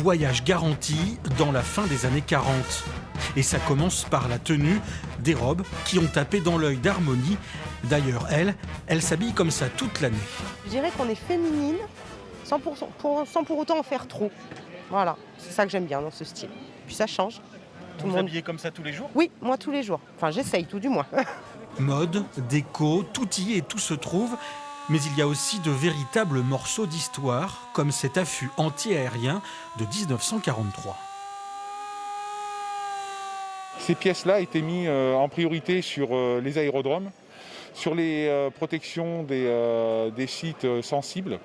Voyage garanti dans la fin des années 40. Et ça commence par la tenue, des robes qui ont tapé dans l'œil d'Harmonie. D'ailleurs, elle s'habille comme ça toute l'année. Je dirais qu'on est féminine sans pour autant en faire trop. Voilà, c'est ça que j'aime bien dans ce style. Puis ça change. Vous habillez comme ça tous les jours ? Oui, moi tous les jours. Enfin, j'essaye tout du moins. Mode, déco, tout y est et tout se trouve. Mais il y a aussi de véritables morceaux d'histoire, comme cet affût anti-aérien de 1943. Ces pièces-là étaient mises en priorité sur les aérodromes, sur les protections des sites sensibles,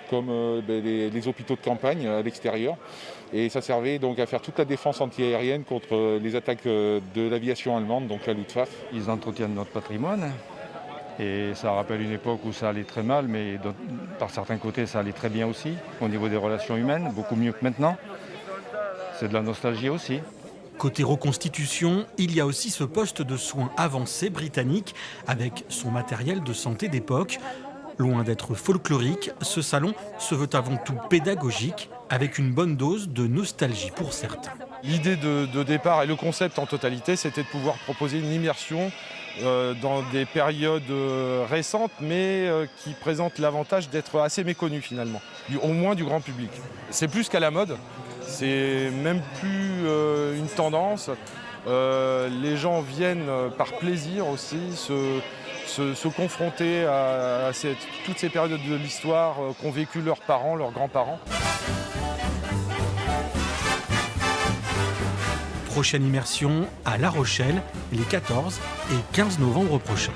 comme les hôpitaux de campagne à l'extérieur. Et ça servait donc à faire toute la défense anti-aérienne contre les attaques de l'aviation allemande, donc la Luftwaffe. Ils entretiennent notre patrimoine. Et ça rappelle une époque où ça allait très mal, mais par certains côtés, ça allait très bien aussi, au niveau des relations humaines, beaucoup mieux que maintenant. C'est de la nostalgie aussi. Côté reconstitution, il y a aussi ce poste de soins avancé britannique avec son matériel de santé d'époque. Loin d'être folklorique, ce salon se veut avant tout pédagogique avec une bonne dose de nostalgie pour certains. L'idée de départ et le concept en totalité, c'était de pouvoir proposer une immersion dans des périodes récentes, mais qui présentent l'avantage d'être assez méconnues finalement, au moins du grand public. C'est plus qu'à la mode, c'est même plus une tendance. Les gens viennent par plaisir aussi se confronter à toutes ces périodes de l'histoire qu'ont vécu leurs parents, leurs grands-parents. Prochaine immersion à La Rochelle les 14 et 15 novembre prochains.